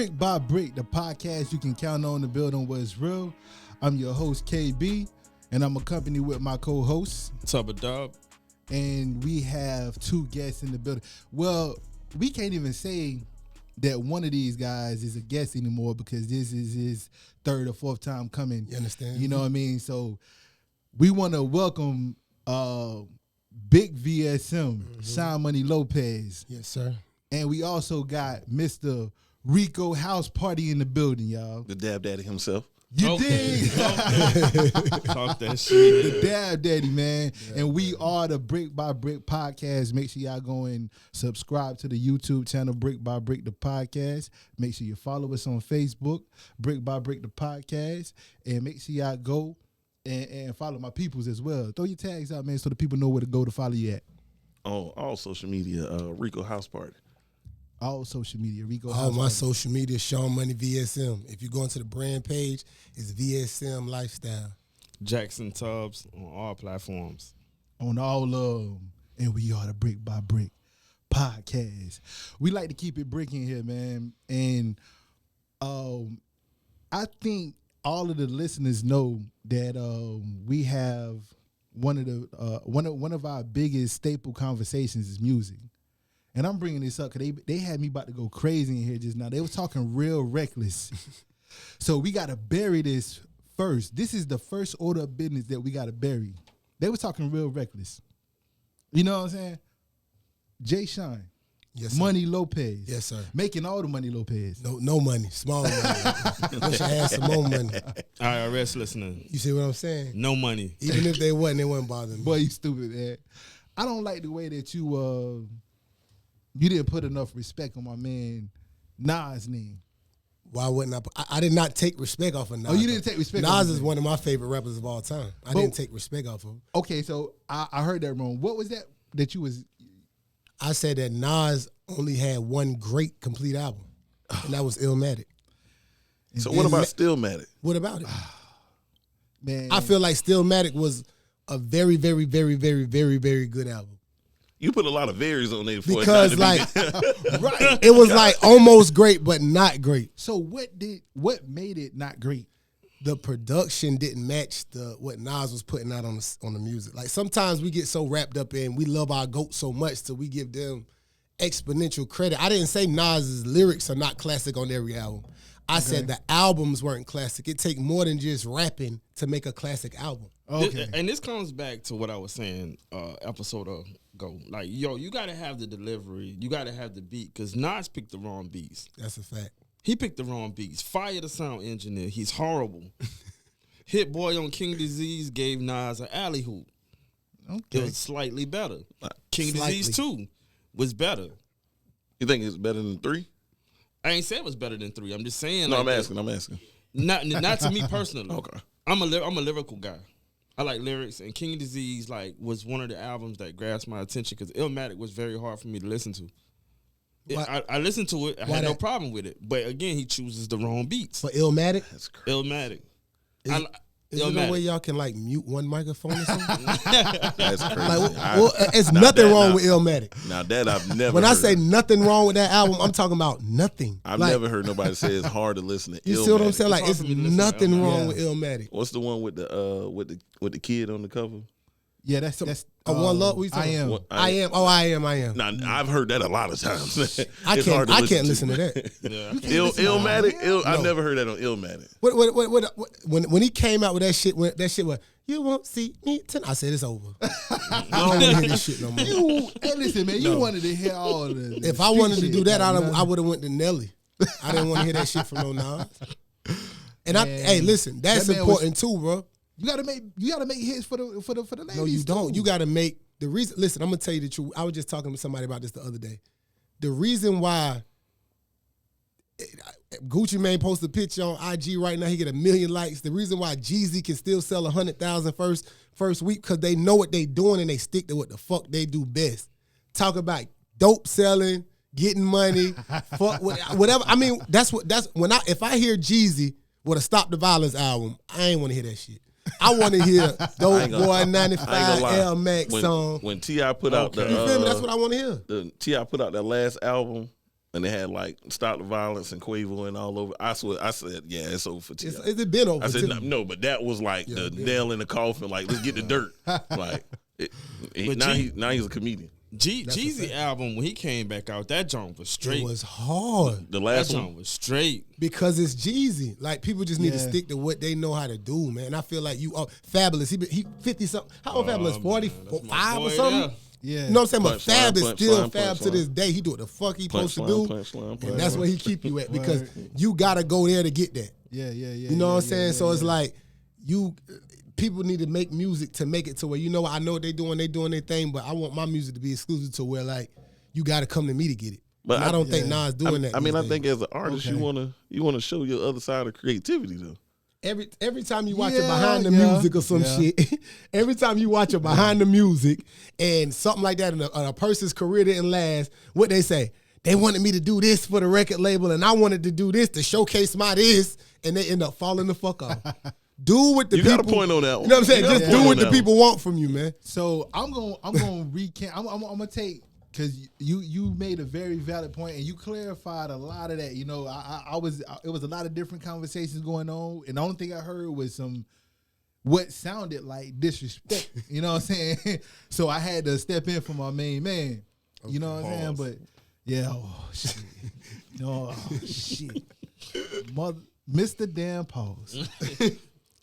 Brick by Brick, the podcast you can count on to build on what's real. I'm your host, KB, and I'm accompanied with my co-host, Tubba Dub. And we have two guests in the building. Well, we can't even say that one of these guys is a guest anymore because this is his third or fourth time coming. You understand? You know what I mean? So we want to welcome Big VSM, Sean Money Lopez. Yes, sir. And we also got Mr. Rico House Party in the building, y'all. The Dab Daddy himself. You dig? Talk that shit. The Dab Daddy, man. Yeah, and we are the Brick by Brick podcast. Make sure y'all go and subscribe to the YouTube channel, Brick by Brick, the podcast. Make sure you follow us on Facebook, Brick by Brick, the podcast. And make sure y'all go and follow my peoples as well. Throw your tags out, man, so the people know where to go to follow you at. On all social media, Rico House Party. All social media, Rico House. All my Party. Social media, Sean Money VSM. If you go into the brand page, it's VSM Lifestyle. Jackson Tubbs on all platforms. On all of them. And we are the Brick by Brick podcast. We like to keep it bricking here, man. And I think all of the listeners know that we have one of our biggest staple conversations is music. And I'm bringing this up because they had me about to go crazy in here just now. They were talking real reckless. So we got to bury this first. This is the first order of business that we got to bury. They were talking real reckless. You know what I'm saying? Jay Shine. Yes, sir. Money Lopez. Yes, sir. Making all the money Lopez. No money. Small money. Wish I had some more money. IRS listening. You see what I'm saying? No money. Even if they wouldn't bother me. Boy, you stupid, man. I don't like the way that you didn't put enough respect on my man Nas' name. Why wouldn't I did not take respect off of Nas. Oh, you didn't take respect Nas is one of my favorite rappers of all time. I didn't take respect off of him. Okay, so I heard that wrong. What was that you was... I said that Nas only had one great complete album, and that was Illmatic. So what about Stillmatic? What about it? Man, I feel like Stillmatic was a very, very, very, very, very, very good album. You put a lot of varies on there for because it like right, it was like almost great but not great. So what made it not great? The production didn't match what Nas was putting out on the music. Like sometimes we get so wrapped up in we love our GOAT so much so we give them exponential credit. I didn't say Nas's lyrics are not classic on every album. I said the albums weren't classic. It take more than just rapping to make a classic album. Okay. And this comes back to what I was saying episode ago. Like, you got to have the delivery. You got to have the beat because Nas picked the wrong beats. That's a fact. He picked the wrong beats. Fire the sound engineer. He's horrible. Hit Boy on King Disease gave Nas an alley hoop. Okay. It was slightly better. King Disease 2 was better. You think it's better than 3? I ain't saying it was better than 3. I'm just saying. No, like I'm asking. Not to me personally. Okay. I'm a lyrical guy. I like lyrics, and King Disease was one of the albums that grasped my attention because Illmatic was very hard for me to listen to. I listened to it. I had no problem with it. But again, he chooses the wrong beats. For Illmatic? That's crazy. Illmatic. Is there no way y'all can like mute one microphone or something? That's crazy. It's nothing wrong with Illmatic. Now that I've never When heard. I say nothing wrong with that album, I'm talking about nothing. I've never heard nobody say it's hard to listen to Illmatic. You see what I'm saying? Like hard it's for me to listen to nothing Illmatic. wrong with Illmatic. What's the one with the kid on the cover? Yeah, that's One Love. What you I talking am. about? I am. Oh, I am. Now I've heard that a lot of times. I It's hard to can't listen to that. Yeah. Illmatic. I've never heard that on Illmatic. When he came out with that shit, was you won't see me tonight. I said it's over. I don't want to hear this shit no more. Hey, listen, man, you wanted to hear all of this. If I wanted to do that, I would have went to Nelly. I didn't want to hear that shit from no Nas. And hey, listen, that's important too, bro. You gotta make hits for the ladies. No, you don't. too. You gotta make the reason. Listen, I'm gonna tell you the truth. I was just talking to somebody about this the other day. The reason why Gucci Mane posted a picture on IG right now, he get 1 million likes. The reason why Jeezy can still sell 100,000 first week because they know what they doing and they stick to what the fuck they do best. Talk about dope selling, getting money, fuck whatever. I mean, if I hear Jeezy with a Stop the Violence album, I ain't want to hear that shit. I want to hear Dope Boy 95 Air Max song. When T.I. put out the, you feel me? That's what I want to hear. T.I. put out that last album, and they had like Stop the Violence and Quavo and all over. I said, yeah, it's over for T.I. It's been over. I said, Tim. no, but that was like the nail in the coffin. Like, let's get the dirt. Like, now he's a comedian. Jeezy album, when he came back out, that joint was straight. It was hard. The last that one joint was straight. Because it's Jeezy. Like, people just need to stick to what they know how to do, man. I feel like Fabulous. He 50-something. How old Fabulous? 45 or something? Yeah. You know what I'm saying? But Fab is still punchline, Fab to this day. He do what the fuck he supposed to do. Punchline. And that's where he keep you at. Because you got to go there to get that. Yeah. You know what I'm saying? So it's like, people need to make music to make it to where, I know what they doing their thing, but I want my music to be exclusive to where, like, you got to come to me to get it. But I don't think Nas doing that. I mean, I think as an artist, you wanna show your other side of creativity though. Every time you watch it behind the music or some shit, every time you watch it behind the music and something like that, and a person's career didn't last, what they say, they wanted me to do this for the record label, and I wanted to do this to showcase my this, and they end up falling the fuck off. Do what the people. You got a point on that one. You know what I'm saying? Just do what the people want from you, man. So I'm gonna recant. I'm gonna take, because you made a very valid point and you clarified a lot of that. It was a lot of different conversations going on, and the only thing I heard was what sounded like disrespect. You know what I'm saying? So I had to step in for my main man. You know what I'm saying? But yeah, shit. Shit. Mr. Damn Pause.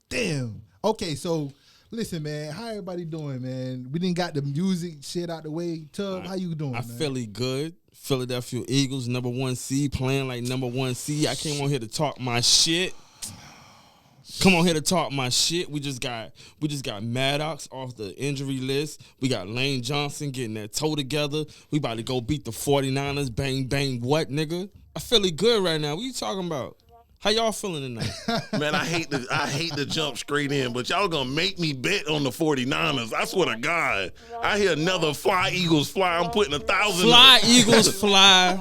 Damn. Okay, so listen, man. How everybody doing, man? We didn't got the music shit out the way. Tub, how you doing, I man? feel good. Philadelphia Eagles, #1 seed, playing like #1 seed. I came on here to talk my shit. Come on here to talk my shit. We just got Maddox off the injury list. We got Lane Johnson getting that toe together. We about to go beat the 49ers. Bang, bang, what, nigga? I feel good right now. What you talking about? How y'all feeling tonight? Man, I hate to jump straight in, but y'all gonna make me bet on the 49ers. I swear to God. I hear another fly Eagles fly. I'm putting 1,000. Fly Eagles fly.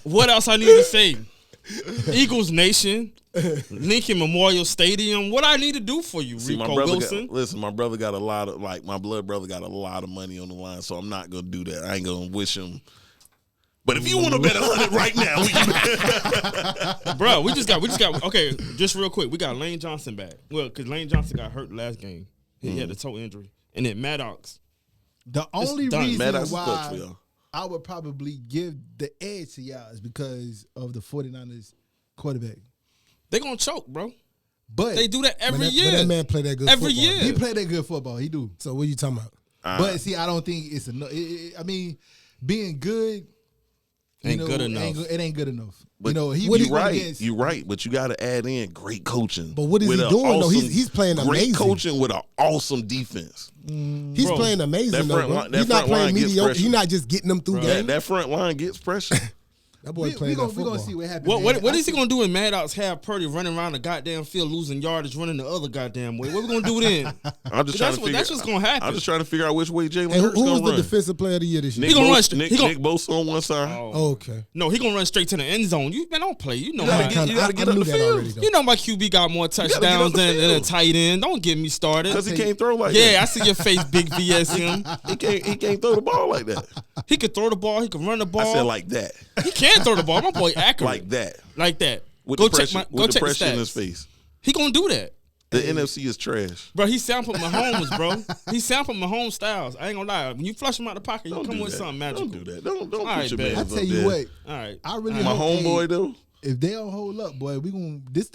What else I need to say? Eagles Nation, Lincoln Memorial Stadium. What I need to do for you, See, Rico Wilson? My brother got a lot of, my blood brother got a lot of money on the line, so I'm not gonna do that. I ain't gonna wish him. But if you want to bet 100 right now, we can. Bro, we just got. Okay, just real quick, we got Lane Johnson back. Well, because Lane Johnson got hurt last game, he had a toe injury, and then Maddox. The only done. reason Maddox why I would probably give the edge to y'all is because of the 49ers quarterback. They gonna choke, bro. But they do that every year. But that man play that good every football. year. He play that good football. He do. So what you talking about? But see, I don't think it's enough. I mean, being good ain't good enough. It ain't good enough. But you're right, but you got to add in great coaching. But what is he doing though? He's playing amazing. Great coaching with an awesome defense. He's playing amazing though, bro. He's not playing mediocre. He's not just getting them through games. That front line gets pressure. That boy playing that football. We're going to see what happens. What is he going to do when Maddox have Purdy running around the goddamn field, losing yardage, running the other goddamn way? What we going to do then? That's what's going to happen. I'm just trying to figure out which way Jalen Hurts going to run. Who was the defensive player of the year this year? Nick Bosa on one side. Oh, okay. No, he going to run straight to the end zone. You don't play. You know you gotta get up the field. You know my QB got more touchdowns than a tight end. Don't get me started. Because he can't throw like that. Yeah, I see your face, big VS him. He can't throw the ball like that. He can throw the ball. He can run the ball. I said like that. He can throw the ball. My boy accurate. Like that. With go the pressure, check the pressure in his face. He gonna do that. The NFC is trash. Bro, he sampled Mahomes, bro. He sampled Mahomes styles. I ain't gonna lie. When you flush him out the pocket, you come with something magical. Don't do that. Don't put your I bands up there. tell you what. All right. I really my hope, homeboy though. If they don't hold up, boy, we gonna this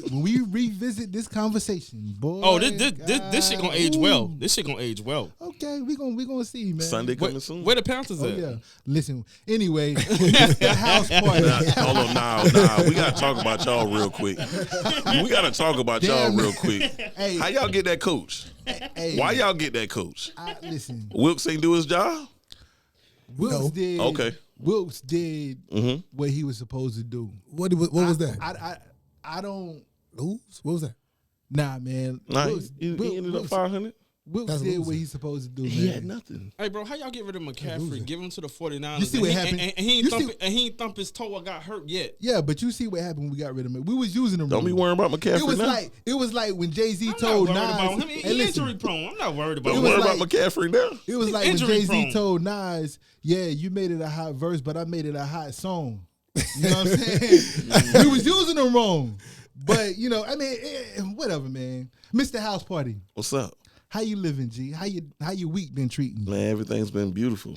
when we revisit this conversation, boy. Oh, this shit gonna age well. This shit gonna age well. Okay, we gonna see, man. Sunday coming soon. Where the Panthers at? Yeah. Listen. Anyway, the house party. Hold on, nah. We gotta talk about y'all real quick. Hey, how y'all get that coach? Hey, why y'all get that coach? Listen. Wilkes ain't do his job. Wilkes did. Okay. Wilkes did what he was supposed to do. What was that? I don't lose. What was that? Nah, man. Nah, he ended up 500. Wilkes did what he's supposed to do. He man. had nothing. Hey, bro, how y'all get rid of McCaffrey? Give him to the 49ers. You see what happened? And he ain't thump his toe or got hurt yet. Yeah, but you see what happened when we got rid of him. We was using him. Don't be worrying about McCaffrey. It was like when Jay-Z I'm told not worried Nas. about him. He injury prone. I'm not worried about Don't him. worry about McCaffrey now. It was like when injury Jay-Z prone. told Nas, yeah, you made it a hot verse, but I made it a hot song. You know what I'm saying? We was using them wrong. But, you know, I mean, whatever, man. Mr. House Party. What's up? How you living, G? How you week been treating you? Man, everything's been beautiful.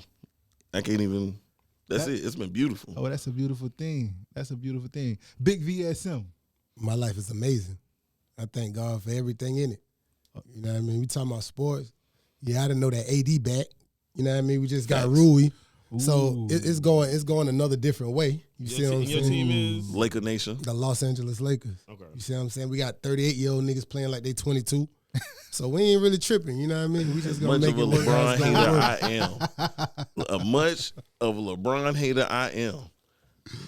I can't even. That's it. It's been beautiful. Oh, that's a beautiful thing. That's a beautiful thing. Big VSM. My life is amazing. I thank God for everything in it. You know what I mean? We talking about sports. Yeah, I didn't know that AD back. You know what I mean? We just got Rui. So it's going another different way. You see what I'm saying? Your team is Laker Nation. The Los Angeles Lakers. Okay. You see what I'm saying? We got 38-year-old niggas playing like they 22. So we ain't really tripping, you know what I mean? We just gonna Much make of a it work. LeBron hater I am. Much of a LeBron hater I am.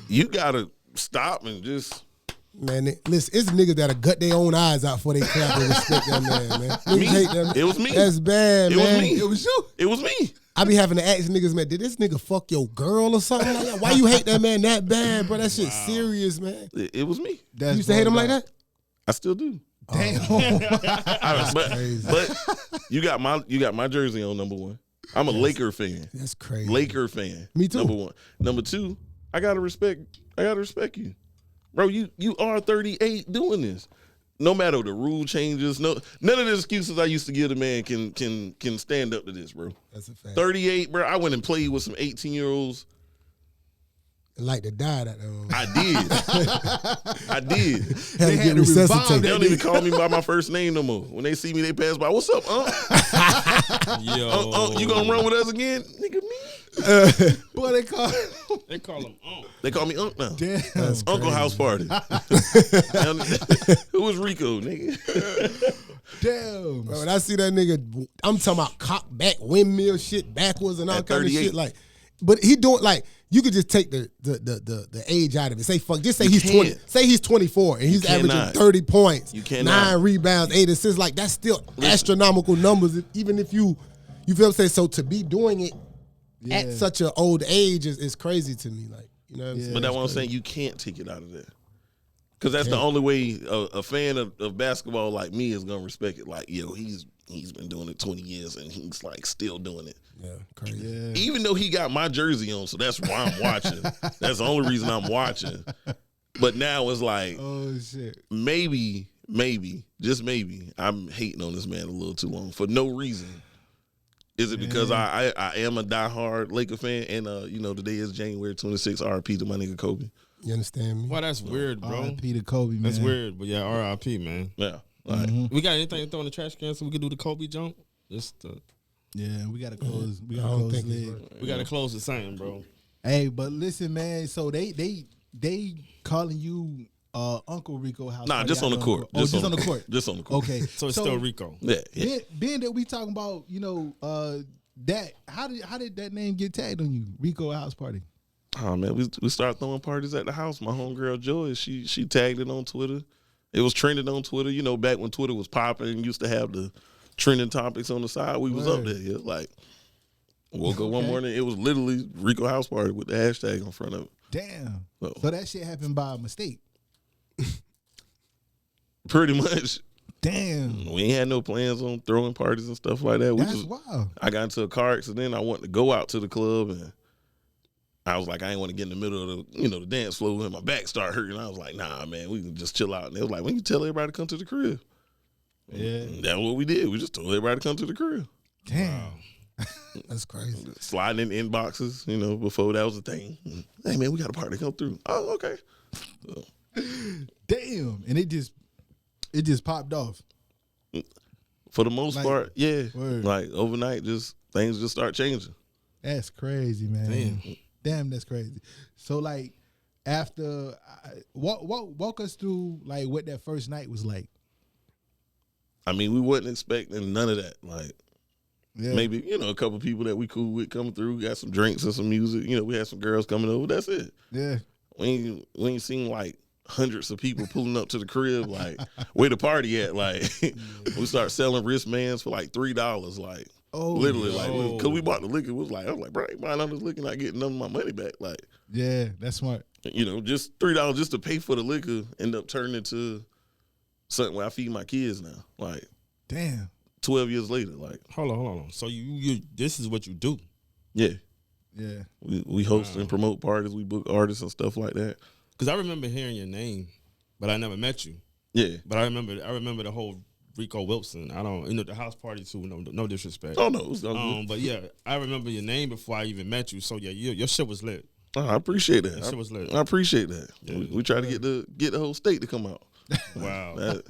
You gotta stop and just. Man, listen, it's niggas that'll gut their own eyes out before they clap and respect that man. Niggas Me? hate that man. It was me. That's bad, It man. was me. It was you. It was me. I be having to ask niggas, man, did this nigga fuck your girl or something like that? Why you hate that man that bad, bro? That shit serious, man. It was me. You used to hate him like that? I still do. Damn. But you got my jersey on, number one. I'm a Laker fan. That's crazy. Laker fan. Me too. Number one. Number two, I gotta respect you. Bro, you are 38 doing this. No matter the rule changes, none of the excuses I used to give the man can stand up to this, bro. That's a fact. 38, bro. I went and played with some 18-year-olds. Like to die that I did. Had to get resuscitated. They don't even call me by my first name no more. When they see me, they pass by. What's up, Yo. you gonna run with us again? Nigga, me. Boy, they call him They call me Unc now. Damn. Uncle House Party. Who was Rico, nigga? Damn. Bro, when I see that nigga, I'm talking about cock back, windmill shit backwards and all At kind of 38. shit. Like, but he doing like you could just take the age out of it. Just say You he's can't. 20. Say he's 24 and he's cannot. averaging 30 points. You cannot. 9 rebounds, 8 assists. Like that's still astronomical numbers. Even if you feel what I'm saying. So to be doing it at such an old age is crazy to me. Like, you know what I'm saying? But that's what I'm saying. You can't take it out of there. Because that's the only way a fan of basketball like me is going to respect it. Like, yo, he's been doing it 20 years and he's like still doing it. Yeah, crazy. Yeah. Even though he got my jersey on, so that's why I'm watching. That's the only reason I'm watching. But now it's like, Oh shit. maybe, just maybe, I'm hating on this man a little too long for no reason. Is it because I am a diehard Laker fan and today is January 26th, RIP to my nigga Kobe. You understand me? Well, that's weird, bro. R.I.P. to Kobe, man. That's weird, but yeah, R.I.P. man. Yeah. Like, We got anything to throw in the trash can so we can do the Kobe jump? Yeah, we gotta close. We I gotta don't close think the it's lid. right. We got to close the same, bro. Hey, but listen, man. So they calling you Uncle Rico House. nah, Party just out on the court. Oh, just on the court. Just on the court. Okay. So it's still Rico. Yeah. Being that we talking about, that how did that name get tagged on you, Rico House Party? Oh man, we started throwing parties at the house. My homegirl Joy, she tagged it on Twitter. It was trending on Twitter. You know, back when Twitter was popping and used to have the trending topics on the side, we was up there. Yeah, like woke up one morning, it was literally Rico House Party with the hashtag in front of it. Damn. So- So that shit happened by mistake. Pretty much. Damn. We ain't had no plans on throwing parties and stuff like that. That's wild. I got into a car accident. I wanted to go out to the club and I was like, I ain't want to get in the middle of the dance floor and my back started hurting. I was like, nah, man, we can just chill out. And they was like, when you tell everybody to come to the crib. Yeah. And that's what we did. We just told everybody to come to the crib. Damn. That's crazy. Sliding in inboxes, before that was a thing. Hey, man, we got a party. Come through. Oh, okay. So, Damn. And it just popped off. for the most part, yeah. Word. Like overnight, things just start changing. That's crazy, man. Damn, that's crazy. So like after walk us through like what that first night was like. I mean, we wasn't expecting none of that. Like Yeah. maybe, a couple people that we cool with coming through, got some drinks and some music. We had some girls coming over. That's it. Yeah. We ain't seen like hundreds of people pulling up to the crib, like, where the party at? Like, we start selling wristbands for like $3, like, literally, like, because we bought the liquor. I was like, bro, I ain't buying all this liquor, not getting none of my money back. Like, yeah, that's smart. You know, just $3 just to pay for the liquor end up turning into something where I feed my kids now. Like, damn, 12 years later, like, hold on. So you this is what you do? Yeah. We host and promote parties. We book artists and stuff like that. Because I remember hearing your name, but I never met you. Yeah. But I remember the whole Rico Wilson. I don't, the house party too. No disrespect. Oh no, it was good. But yeah, I remember your name before I even met you. So yeah, your shit was lit. Oh, I appreciate that. Your shit was lit. I appreciate that. Yeah. We try to get the whole state to come out. Wow.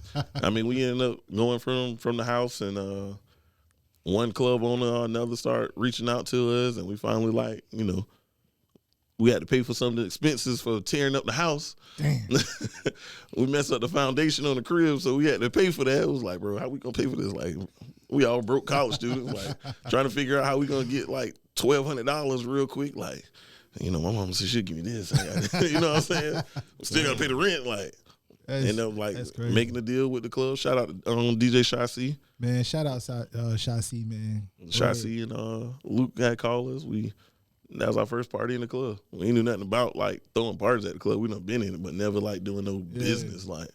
I mean, we ended up going from the house, and one club owner or another started reaching out to us, and we finally, like, you know, we had to pay for some of the expenses for tearing up the house. Damn. We messed up the foundation on the crib, so we had to pay for that. It was like, bro, how we gonna pay for this? Like, we all broke college students, like, trying to figure out how we gonna get like $1,200 real quick. Like, you know, my mom said she'll give me this. You know what I'm saying? We still gotta pay the rent. Like, end up like making a deal with the club. Shout out to DJ Shasi. Man, shout out Shasi, man. Shasi and Luke had called us. That was our first party in the club. We ain't knew nothing about like throwing parties at the club. We done been in it, but never like doing no business. Like,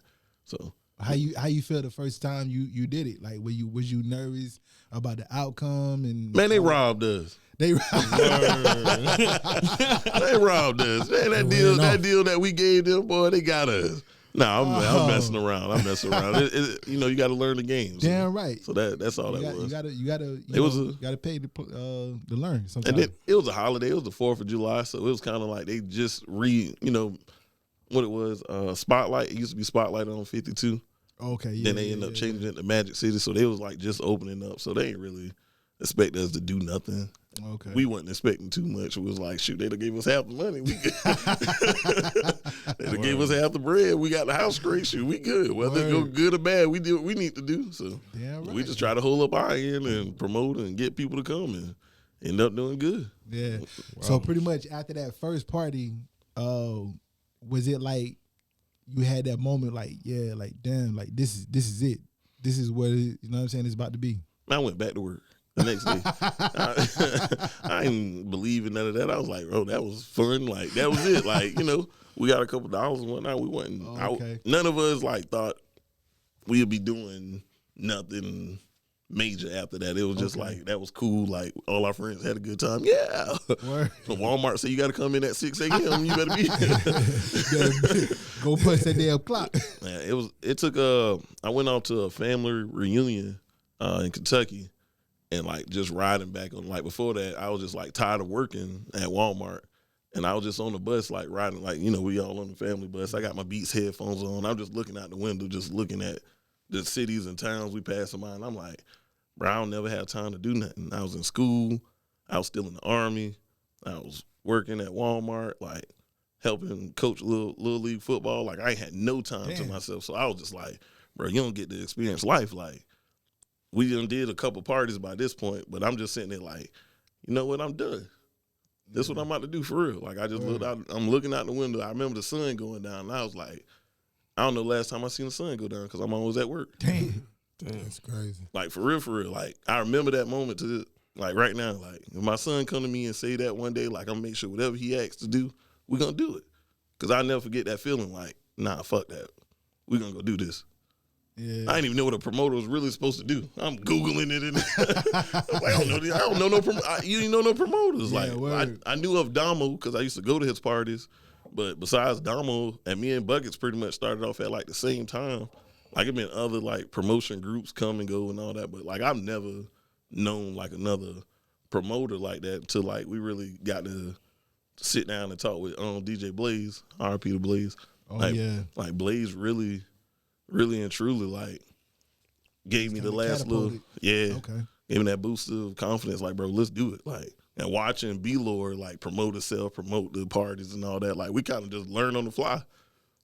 so how you feel the first time you did it? Like, was you nervous about the outcome? And man, they robbed us. They robbed us. Man, that deal that we gave them, boy, they got us. No, I'm messing around. You know, you got to learn the game. So, damn right. So that's all that was. You gotta pay to learn. Sometimes. And then it was a holiday. It was the 4th of July, so it was kind of like they just you know, what it was. Spotlight. It used to be Spotlight on 52. Okay. Yeah. Then they ended up changing it to Magic City, so they was like just opening up. So they ain't really expect us to do nothing. Okay. We wasn't expecting too much. It was like, shoot, they'd have gave us half the money. They'd have gave us half the bread. We got the house straight. Shoot, we good. Whether it go good or bad, we do what we need to do. So we just try to hold up our end and promote and get people to come and end up doing good. Yeah. Wow. So pretty much after that first party, was it like you had that moment like, yeah, like, damn, like this is it. This is what you know what I'm saying, it's about to be. I went back to work the next day. I didn't believe in none of that. I was like, bro, that was fun. Like, that was it. Like, you know, we got a couple dollars and whatnot. We wasn't none of us like thought we'd be doing nothing major after that. It was just like, that was cool. Like, all our friends had a good time. Yeah. So Walmart said, you got to come in at 6 a.m. You better be go punch that damn clock. Man, it took I went out to a family reunion in Kentucky, and like just riding back on, like before that, I was just like tired of working at Walmart, and I was just on the bus, like riding, like, you know, we all on the family bus. I got my Beats headphones on. I'm just looking out the window, just looking at the cities and towns we passing by, and I'm like, bro, I don't never have time to do nothing. I was in school. I was still in the Army. I was working at Walmart, like helping coach little league football. Like, I ain't had no time to myself. So I was just like, bro, you don't get to experience life. Like, we done did a couple parties by this point, but I'm just sitting there like, you know what, I'm done. This is what I'm about to do for real. Like, I just looked out, I'm looking out the window. I remember the sun going down, and I was like, I don't know last time I seen the sun go down because I'm always at work. Damn. That's crazy. Like, for real. Like, I remember that moment to, like, right now. Like, if my son come to me and say that one day, like, I'm gonna make sure whatever he asks to do, we're gonna do it. Because I'll never forget that feeling like, nah, fuck that. We're gonna go do this. Yeah. I didn't even know what a promoter was really supposed to do. I'm Googling it. And I don't know no promoters. You didn't know no promoters. Yeah, like, I knew of Damo because I used to go to his parties. But besides Damo, and me and Buckets pretty much started off at, like, the same time. Like, it been other, like, promotion groups come and go and all that. But, like, I've never known, like, another promoter like that until, like, we really got to sit down and talk with DJ Blaze, RP to Blaze. Oh, like, yeah. Like, Blaze really and truly, like, gave me the last little, gave me that boost of confidence. Like, bro, let's do it. Like, and watching B-Lord, like, promote herself, promote the parties and all that, like, we kind of just learned on the fly.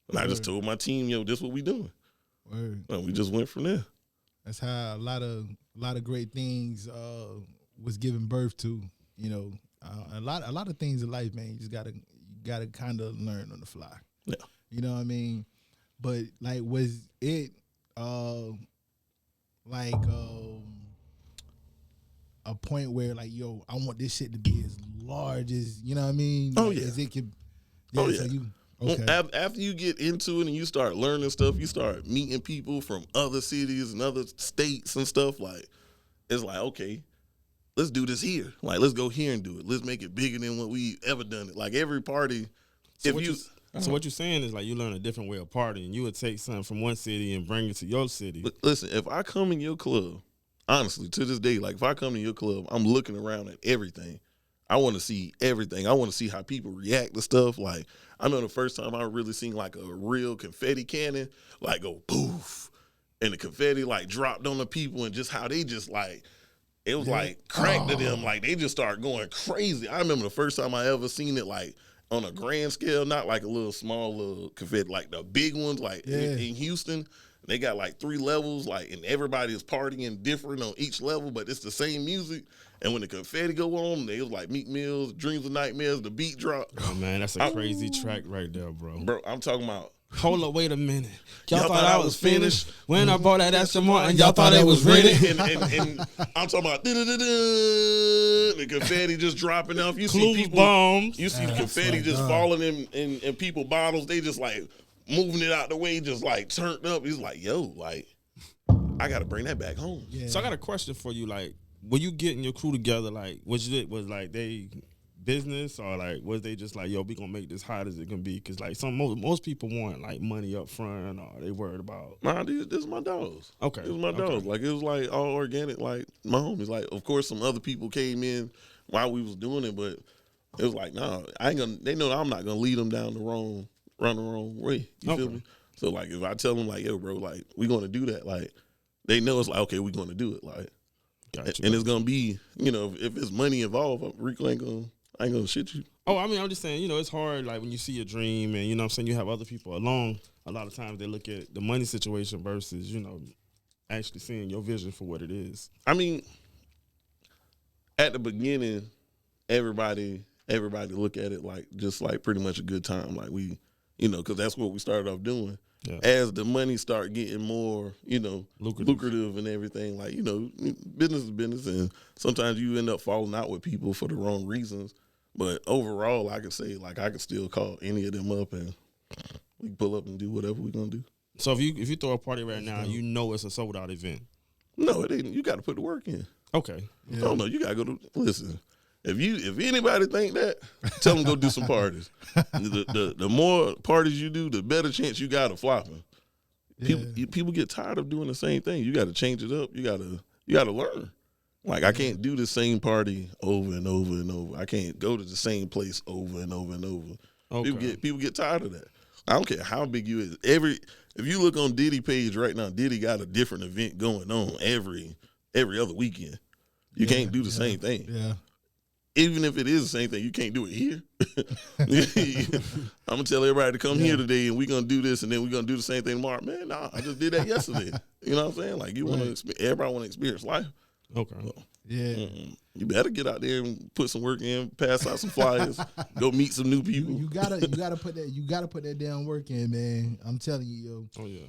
And I just told my team, yo, this what we doing. And we just went from there. That's how a lot of great things was given birth to. You know, a lot of things in life, man. You just gotta kind of learn on the fly. Yeah. You know what I mean? But like, was it like a point where like, yo, I want this shit to be as large as, you know what I mean? Oh, like, yeah. As it could. Oh, yeah. So you Okay. After you get into it and you start learning stuff, you start meeting people from other cities and other states and stuff. Like, it's like, okay, let's do this here. Like, let's go here and do it. Let's make it bigger than what we ever done it. Like every party. So what you're saying is like you learn a different way of partying. You would take something from one city and bring it to your city. But listen, if I come in your club, honestly, to this day, like if I come to your club, I'm looking around at everything. I want to see everything. I want to see how people react to stuff. Like, I know the first time I really seen like a real confetti cannon, like go poof, and the confetti like dropped on the people and just how they just like, it was like crack to them. Like they just started going crazy. I remember the first time I ever seen it like on a grand scale, not like a little small little confetti, like the big ones, like in Houston. They got like 3 levels, like, and everybody is partying different on each level, but it's the same music. And when the confetti go on, they was like Meek Mill's Dreams of Nightmares, the beat drop. Oh man, that's a crazy track right there, bro. Bro, I'm talking about. Hold up, wait a minute. Y'all thought I was finished when I bought that Aston Martin. Y'all thought it was ready. and I'm talking about the confetti just dropping off. You see people bombs. You see the confetti just falling in people bottles. They just like moving it out the way, just like turned up. He's like, yo, like, I gotta bring that back home. Yeah. So I got a question for you. Like, when you getting your crew together, like, was like they business or like was they just like, yo, we gonna make this hot as it can be? Because like most people want like money up front or they worried about. Nah, this is my dogs. Okay, this is my dogs. Like it was like all organic. Like my homies. Like of course some other people came in while we was doing it, but it was like nah, I ain't gonna. They know I'm not gonna lead them down the wrong way. You feel me? So like if I tell them like, yo, bro, like we gonna do that, like they know it's like okay, we gonna do it, like. Gotcha, and it's gonna be, you know, if it's money involved, Rico ain't gonna shit you. Oh, I mean, I'm just saying, you know, it's hard, like, when you see a dream and, you know what I'm saying, you have other people along, a lot of times they look at the money situation versus, you know, actually seeing your vision for what it is. I mean, at the beginning, everybody look at it like, just like pretty much a good time. Like we, you know, because that's what we started off doing. Yeah. As the money start getting more, you know, lucrative and everything, like, you know, business is business, and sometimes you end up falling out with people for the wrong reasons. But overall, I could say, like, I could still call any of them up and we can pull up and do whatever we're gonna do. So if you throw a party right now, you know it's a sold out event. No, it ain't. You got to put the work in. Okay. Yeah. Oh no, you gotta go to listen. If anybody think that, tell them go do some parties. The more parties you do, the better chance you got of flopping. People get tired of doing the same thing. You got to change it up. You got to learn. Like I can't do the same party over and over and over. I can't go to the same place over and over and over. Okay. People get tired of that. I don't care how big you is. If you look on Diddy page right now, Diddy got a different event going on every other weekend. You can't do the same thing. Yeah. Even if it is the same thing, you can't do it here. I'm gonna tell everybody to come here today, and we're gonna do this, and then we're gonna do the same thing tomorrow. Man, nah, I just did that yesterday. You know what I'm saying? Like you want to, everybody want to experience life. Okay. Well, yeah. You better get out there and put some work in, pass out some flyers, go meet some new people. You gotta put that damn work in, man. I'm telling you, yo. Oh yeah.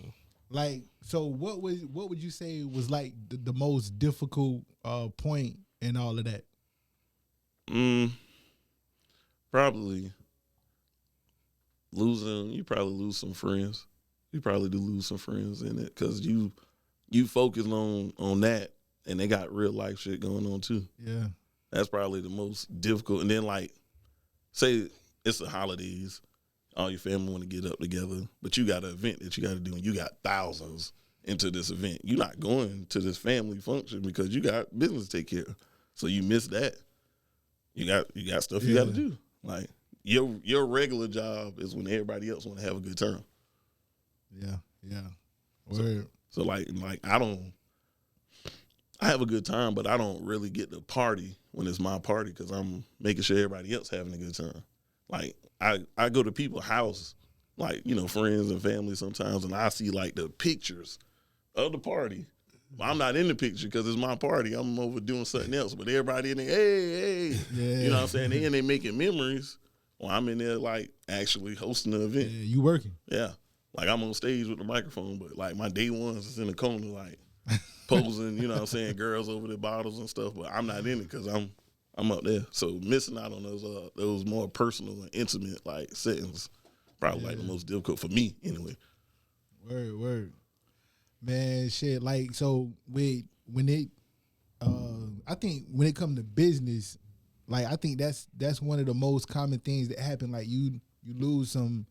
Like, so what would you say was like the most difficult point in all of that? Probably losing. You probably lose some friends. You probably do lose some friends in it because you focus on that, and they got real life shit going on too. Yeah, that's probably the most difficult. And then like, say it's the holidays, all your family want to get up together, but you got an event that you got to do, and you got thousands into this event. You're not going to this family function because you got business to take care of, so you miss that. You got stuff you got to do. Like your regular job is when everybody else want to have a good time. Yeah. So like I have a good time, but I don't really get to party when it's my party because I'm making sure everybody else having a good time. Like I go to people's house, like, you know, friends and family sometimes, and I see like the pictures of the party. I'm not in the picture because it's my party. I'm over doing something else. But everybody in there, hey. You know what I'm saying? They making memories. Well, I'm in there like actually hosting the event. Yeah, you working. Yeah. Like I'm on stage with the microphone, but like my day ones is in the corner like posing, you know what I'm saying, girls over their bottles and stuff, but I'm not in it because I'm up there. So missing out on those more personal and intimate like settings probably like the most difficult for me anyway. Word. Man, shit, like so when it I think when it comes to business, like I think that's one of the most common things that happen. Like you lose some.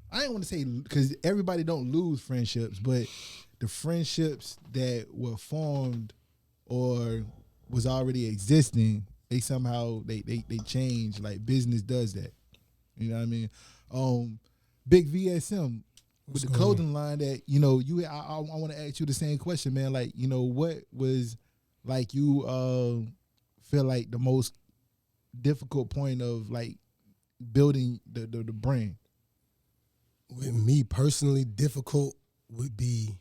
I ain't want to say because everybody don't lose friendships, but the friendships that were formed or was already existing, they somehow they change. Like business does that. You know what I mean? Big VSM with the clothing line that I want to ask you the same question, man. Like what was like you feel like the most difficult point of like building the brand? With me personally, difficult would be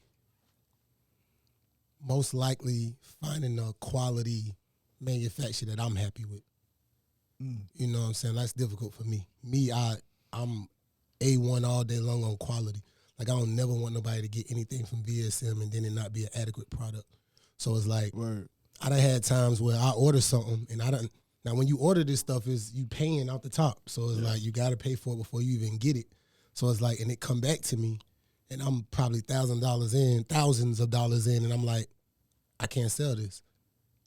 most likely finding a quality manufacturer that I'm happy with. You know what I'm saying? That's difficult for me. I'm A1 all day long on quality. Like I don't never want nobody to get anything from VSM and then it not be an adequate product. So it's like I done had times where I order something and now when you order this stuff is you paying out the top. So it's like you gotta pay for it before you even get it. So it's like, and it come back to me, and I'm probably thousands of dollars in, and I'm like, I can't sell this.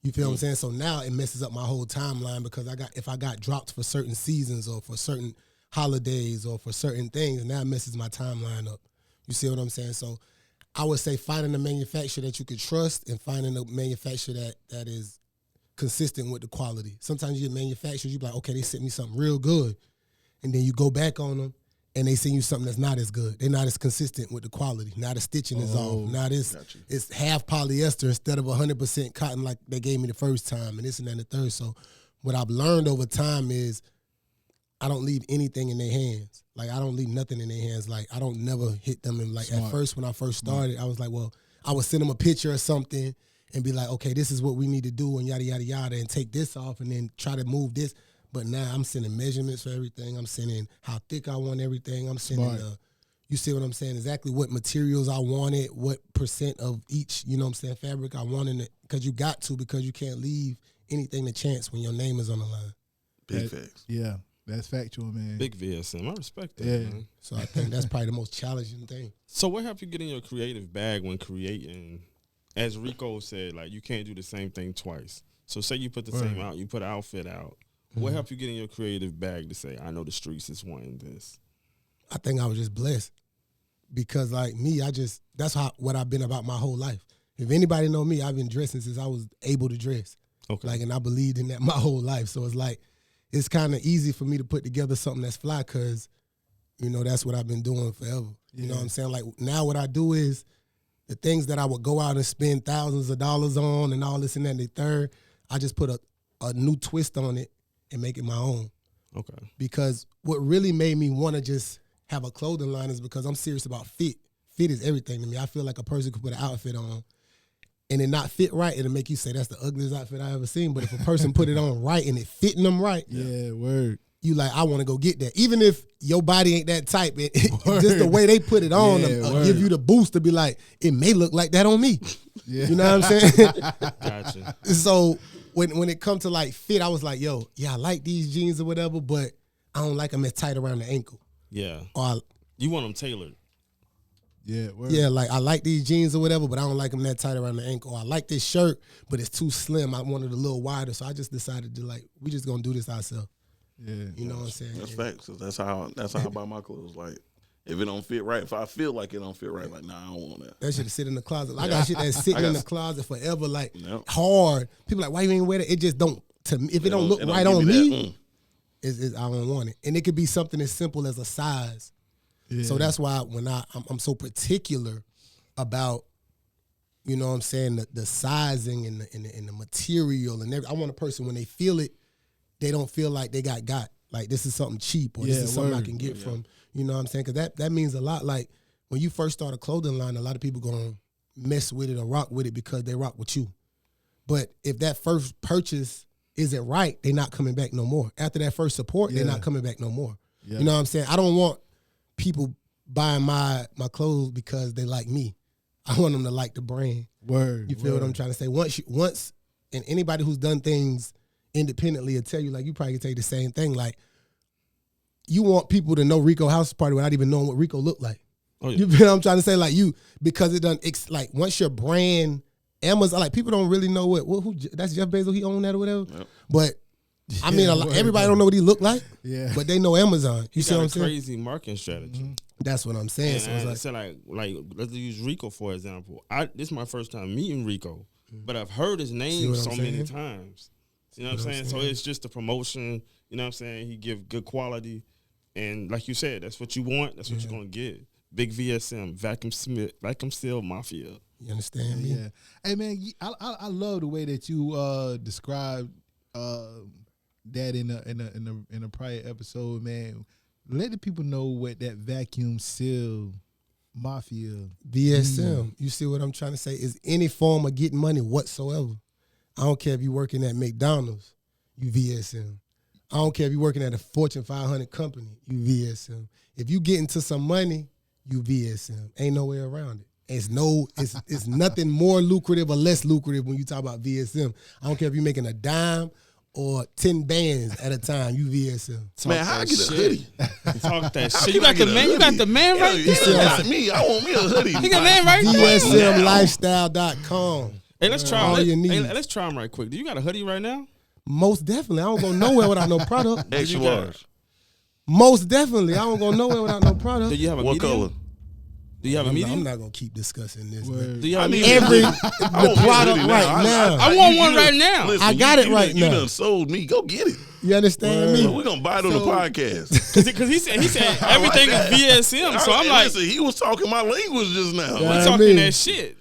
You feel what I'm saying? So now it messes up my whole timeline because if I got dropped for certain seasons or for certain holidays or for certain things, now it messes my timeline up. You see what I'm saying? So I would say finding a manufacturer that you could trust and finding a manufacturer that is consistent with the quality. Sometimes you get manufacturers, you be like, okay, they sent me something real good, and then you go back on them. And they send you something that's not as good. They're not as consistent with the quality. Now the stitching is off. Now it's half polyester instead of 100% cotton like they gave me the first time, and this and that and the third. So what I've learned over time is I don't leave anything in their hands. Like I don't leave nothing in their hands. Like I don't never hit them in like at first when I first started, I was like, well, I would send them a picture or something and be like, okay, this is what we need to do and yada, yada, yada, and take this off and then try to move this. But now I'm sending measurements for everything. I'm sending how thick I want everything. I'm sending, you see what I'm saying, exactly what materials I wanted, what percent of each, you know what I'm saying, fabric I wanted it. Because you got to, because you can't leave anything to chance when your name is on the line. Big facts. Yeah, that's factual, man. Big VSM. I respect that, man. So I think that's probably the most challenging thing. So what helped you get in your creative bag when creating? As Rico said, like you can't do the same thing twice. So say you put the same out, you put an outfit out. What helped you get in your creative bag to say, I know the streets is wanting this? I think I was just blessed because, like me, that's what I've been about my whole life. If anybody know me, I've been dressing since I was able to dress. Okay. Like, and I believed in that my whole life. So it's like, it's kind of easy for me to put together something that's fly because, that's what I've been doing forever. You know what I'm saying? Like now what I do is the things that I would go out and spend thousands of dollars on and all this and that and the third, I just put a new twist on it and make it my own. Okay. Because what really made me want to just have a clothing line is because I'm serious about fit. Fit is everything to me. I feel like a person could put an outfit on and it not fit right, it'll make you say that's the ugliest outfit I ever seen. But if a person put it on right and it fitting them right, you like, I want to go get that. Even if your body ain't that type, just the way they put it on give you the boost to be like, it may look like that on me. You know what I'm saying? Gotcha. So when it comes to like fit, I was like, I like these jeans or whatever, but I don't like them as tight around the ankle. Yeah. Or you want them tailored. Yeah, like I like these jeans or whatever, but I don't like them that tight around the ankle. Or I like this shirt, but it's too slim. I wanted a little wider, so I just decided to we just gonna do this ourselves. Yeah, you know what I'm saying? That's facts. That's how I buy my clothes. Like if it don't fit right, if I feel like it don't fit right, like I don't want that. That shit sit in the closet. I got shit that's sitting in the closet forever, like hard. People like, why you ain't wear that? It just don't. To me, if it don't look right on me, I don't want it. And it could be something as simple as a size. Yeah. So that's why when I'm so particular about, you know what I'm saying, the sizing and the material and everything. I want a person when they feel it, they don't feel like they got like this is something cheap or this is something I can get from, you know what I'm saying? Because that means a lot. Like when you first start a clothing line, a lot of people going to mess with it or rock with it because they rock with you. But if that first purchase isn't right, they not coming back no more. After that first support, they're not coming back no more. Yeah. You know what I'm saying? I don't want people buying my clothes because they like me. I want them to like the brand. Word. You feel what I'm trying to say? Once, and anybody who's done things independently will tell you, like, you probably can tell you the same thing. Like, you want people to know Rico House Party without even knowing what Rico looked like. Oh, yeah. You feel what I'm trying to say? Like, because it done, like, once your brand, Amazon, like, people don't really know who that's Jeff Bezos, he owned that or whatever. Yep. But, I mean, everybody don't know what he looked like, but they know Amazon. You see what I'm saying? Crazy marketing strategy. Mm-hmm. That's what I'm saying. And so it's like let's use Rico for example. This is my first time meeting Rico, but I've heard his name so many times. You know what I'm saying? So it's just the promotion. You know what I'm saying? He give good quality, and like you said, that's what you want. That's what you're gonna get. Big VSM, vacuum seal mafia. You understand me? Yeah. Hey man, I love the way that you described that in a prior episode, man. Let the people know what that vacuum seal mafia VSM. You see what I'm trying to say? Is any form of getting money whatsoever. I don't care if you're working at McDonald's, you VSM. I don't care if you're working at a Fortune 500 company, you VSM. If you get into some money, you VSM. Ain't no way around it. It's nothing more lucrative or less lucrative when you talk about VSM. I don't care if you're making a dime or 10 bands at a time, you VSM. Man, how I get a hoodie? Talk that shit. You got the man. You got the man right there. Not me. I want me a hoodie. You got man right there. VSMlifestyle.com. Hey, let's try. Let's try them right quick. Do you got a hoodie right now? Most definitely. I don't go nowhere without no product. Extra large. Most definitely. I don't go nowhere without no product. Do you have a what medium? color? Do you have a medium? I'm not gonna keep discussing this. Do you have a the product right now. I want one right now. Listen, I got it right now. You done sold me. Go get it. You understand me? We're gonna buy it on the podcast. Because he said everything is VSM. So I'm like, listen, he was talking my language just now. we talking that shit.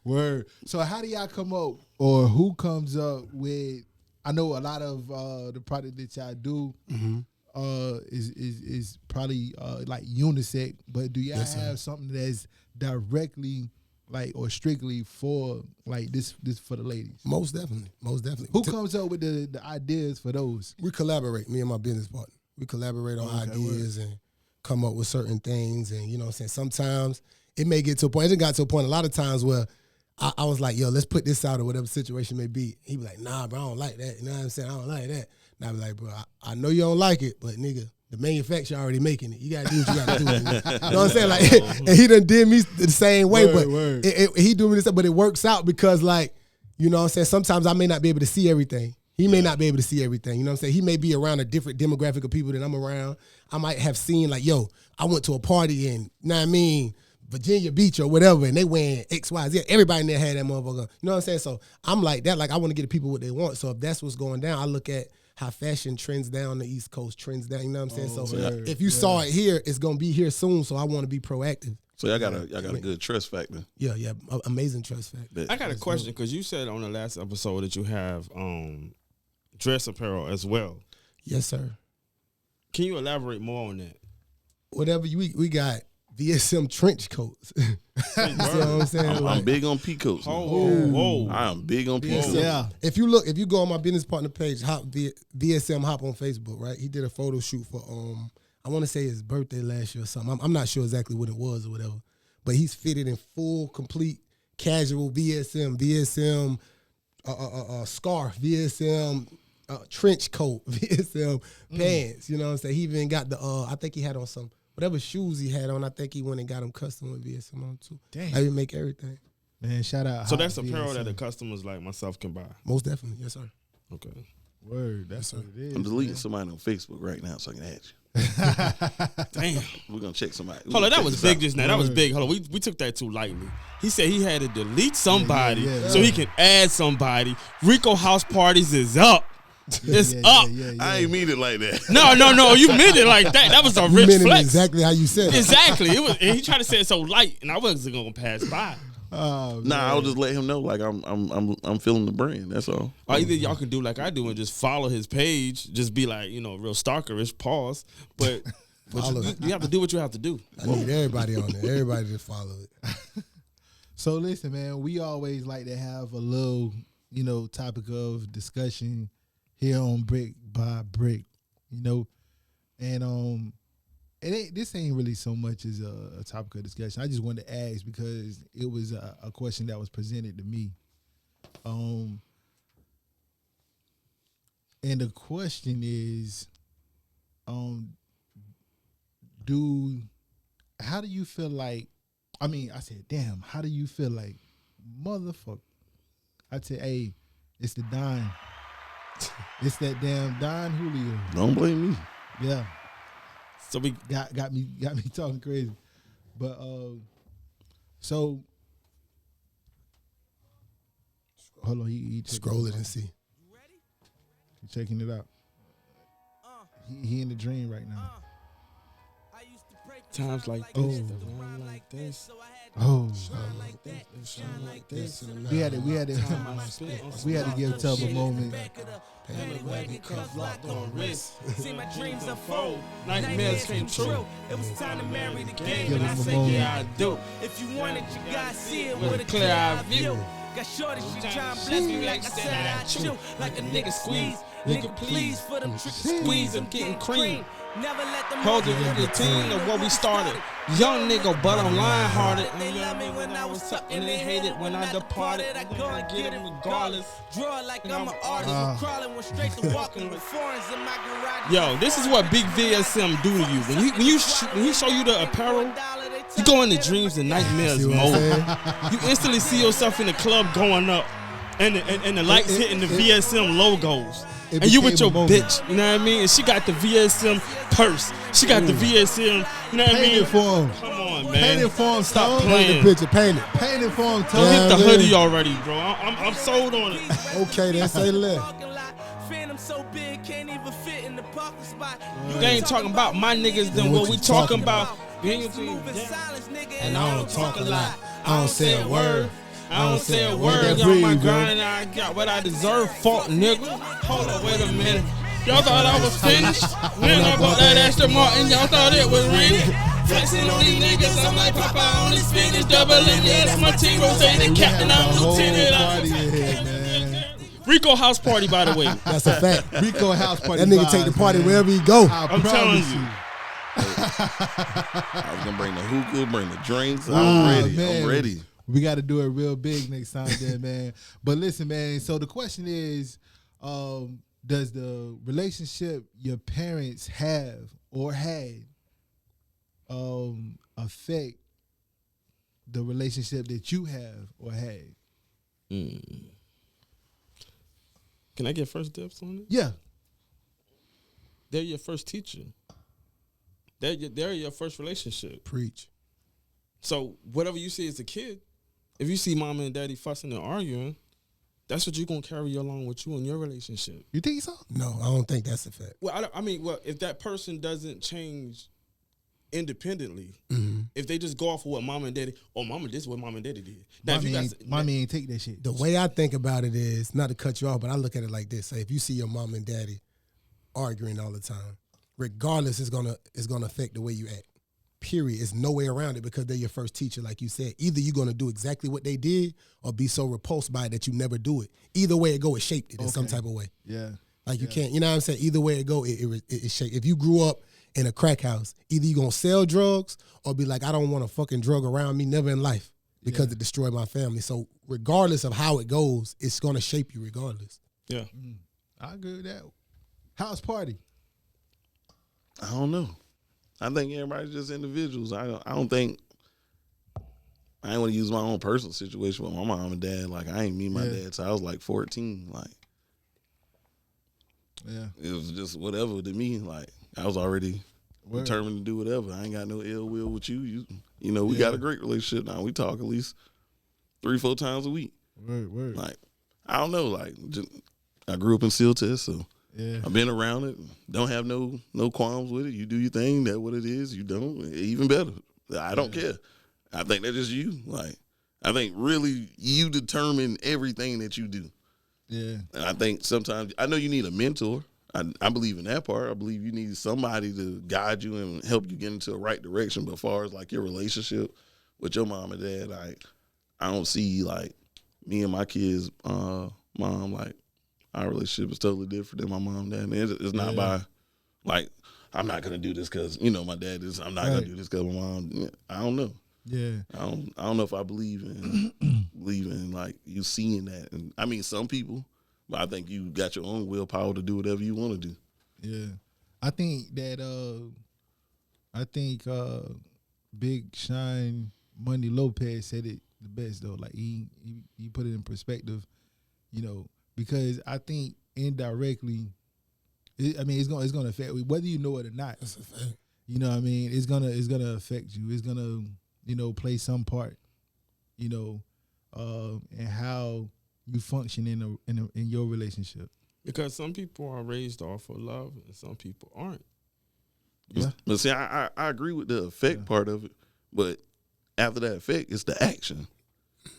Word. So how do y'all come up, or who comes up with? I know a lot of the product that y'all do is probably like unisex, but do y'all have something that's directly like or strictly for like this for the ladies? Most definitely. Who comes up with the ideas for those? We collaborate, me and my business partner. We collaborate on ideas and come up with certain things, and you know what I'm saying? Sometimes it may get to a point, it just got to a point a lot of times where I was like, yo, let's put this out or whatever situation may be. He be like, nah, bro, I don't like that. You know what I'm saying? I don't like that. And I be like, bro, I know you don't like it, but nigga, the manufacturer already making it. You gotta do what you gotta do. You know what I'm saying? Like, and he done did me the same way, he do me this, but it works out because, like, you know what I'm saying? Sometimes I may not be able to see everything. He may not be able to see everything. You know what I'm saying? He may be around a different demographic of people than I'm around. I might have seen, like, yo, I went to a party in, you know what I mean, Virginia Beach or whatever, and they wearing X, Y, Z. Everybody in there had that motherfucker. You know what I'm saying? So I'm like that. Like, I want to get the people what they want. So if that's what's going down, I look at how fashion trends down the East Coast, trends down. You know what I'm saying? If you saw it here, it's gonna be here soon. So I want to be proactive. So y'all got a good trust factor. Yeah, amazing trust factor. I got a question because you said on the last episode that you have dress apparel as well. Yes, sir. Can you elaborate more on that? Whatever we got. VSM trench coats. You know what I'm saying? I'm big on peacoats. Whoa. I am big on peacoats. Yeah. If you go on my business partner page, VSM Hop on Facebook, right? He did a photo shoot for I want to say his birthday last year or something. I'm not sure exactly what it was or whatever, but he's fitted in full, complete, casual VSM scarf, VSM trench coat, VSM pants. You know what I'm saying? He even got the I think he had on some. Whatever shoes he had on, I think he went and got them custom with VSM on too. Damn. I even make everything. Man, shout out. So that's apparel that the customers like myself can buy. Most definitely, yes, sir. Okay. Word, that's what it is. I'm deleting somebody on Facebook right now so I can add you. Damn. We're gonna check somebody. Hold on, that was big just now. That was big. Hold on, we took that too lightly. He said he had to delete somebody so he can add somebody. Rico House Parties is up. It's up. I ain't mean it like that. No. You meant it like that. That was a rich meant flex. It exactly how you said it. Exactly. It was. And he tried to say it so light, and I wasn't gonna pass by. I'll just let him know like I'm feeling the brand. That's all. Or either y'all can do like I do and just follow his page. Just be like, real stalkerish. Pause. But you have to do what you have to do. I need everybody on there. Everybody to follow it. So listen, man. We always like to have a little, topic of discussion here on Brick by Brick, you know, and this ain't really so much as a topic of discussion. I just wanted to ask because it was a question that was presented to me, and the question is, how do you feel like? I mean, I said, damn, how do you feel like, motherfucker? I said, hey, it's the Don. It's that damn Don Julio. Don't blame me. Yeah. So we got me talking crazy. But so hold on, he Scroll it and see. He checking it out. He in the dream right now. times like Oh. this, the like this. Oh, Shine like this. we had to give Tub a moment. See my dreams unfold. Nightmares came true. It was time to marry the game, Give and I him a said, moment. yeah, I do. If you want it, you gotta see it With with a a clear eye view. Got shorty, she tryna bless me like I said I chew. Like a nigga squeeze, nigga please for them tricks Squeeze, I'm getting cream. Never let them Hold it with the team of what we started. Young nigga, but I'm lying hearted. They love me when I was up and they hated when I departed. I go and get them regardless. Draw like I'm an artist. Crawling, went straight to walking with foreigns in my garage. Yo, this is what big VSM do to you. When he show you the apparel, you go into dreams and nightmares See what I'm mode. saying? You instantly see yourself in the club going up, and the lights hitting the VSM logos. It And you with your became a moment. bitch, you know what I mean? And she got the VSM purse. She got the VSM, you know what I Paint mean? it for him. Come on, Paint man. it for him. Stop Tone. playing. Paint the picture, paint it. Paint it for him. Go Tone. get the Yeah, hoodie man. already, bro. I'm sold on it. Okay, then say less. Phantom so big, can't even fit in the parking spot. They ain't talking about my niggas than what we talking about. Being your team, Moving silence, nigga, and I don't talk a lot. I don't say a word. I don't say a Let word. that On my breathe, bro. grind and I got what I deserve. Fuck, nigga. Hold up, wait a minute. Y'all thought I was finished? When I bought that Aston Martin, y'all thought it was raining. Flexing on these niggas, I'm like Papa on his finish. Doubling, yeah, that's my team. Rotating captain, I'm The whole lieutenant. party in here, man. Rico House party, by the way. That's a fact. Rico House party. That nigga take the vibes, party man. wherever he go. I I'm telling promise you. I was gonna bring the hookah, bring the drinks. Oh, I'm ready. man. I'm ready. We got to do it real big next time, then, man. But listen, man. So the question is, does the relationship your parents have or had affect the relationship that you have or had? Can I get first dibs on it? Yeah. They're your first teacher. They're your first relationship. Preach. So whatever you see as a kid, if you see mama and daddy fussing and arguing, that's what you're going to carry along with you in your relationship. You think so? No, I don't think that's a fact. Well, I mean, if that person doesn't change independently, if they just go off of what mama and daddy, this is what mama and daddy did. Now, if you guys, Mommy ain't take that shit. The way I think about it is, not to cut you off, but I look at it like this. Say, if you see your mom and daddy arguing all the time, regardless, it's gonna affect the way you act. Period. It's no way around it because they're your first teacher, like you said. Either you're gonna do exactly what they did or be so repulsed by it that you never do it. Either way it go, it shaped it in some type of way. Yeah. Like you can't, you know what I'm saying? Either way it go, it shaped. If you grew up in a crack house, either you gonna sell drugs or be like, I don't want a fucking drug around me, never in life, because it destroyed my family. So regardless of how it goes, it's gonna shape you regardless. yeah. I agree with that. House party. I don't know. I think everybody's just individuals. I don't think I ain't want to use my own personal situation with my mom and dad. Like I ain't meet my dad till I was like 14. Like it was just whatever to me. Like I was already determined to do whatever. I ain't got no ill will with you. You know, we got a great relationship now. We talk at least 3-4 times a week. Word. Like I don't know. Like I grew up in Seal Test, so. Yeah. I've been around it. Don't have no qualms with it. You do your thing. That's what it is. You don't. Even better. I don't care. I think that's just you. Like, I think really you determine everything that you do. Yeah. And I think sometimes, I know you need a mentor. I believe in that part. I believe you need somebody to guide you and help you get into the right direction. But as far as like your relationship with your mom and dad, like, I don't see like me and my kids' mom, like, Our relationship is totally different than my mom and dad. And it's not by, like, I'm not going to do this because, my dad is, I'm not going to do this because my mom, I don't know. Yeah. I don't know if I believe in like you seeing that. And I mean, some people, but I think you got your own willpower to do whatever you want to do. Yeah. I think that, Big Shine Money Lopez said it the best though. Like he put it in perspective, because I think indirectly, it's gonna affect you, whether you know it or not. That's a fact. You know what I mean? It's gonna affect you. It's gonna play some part, and how you function in your relationship. Because some people are raised off of love and some people aren't. Yeah. But see, I agree with the effect part of it, but after that effect, it's the action.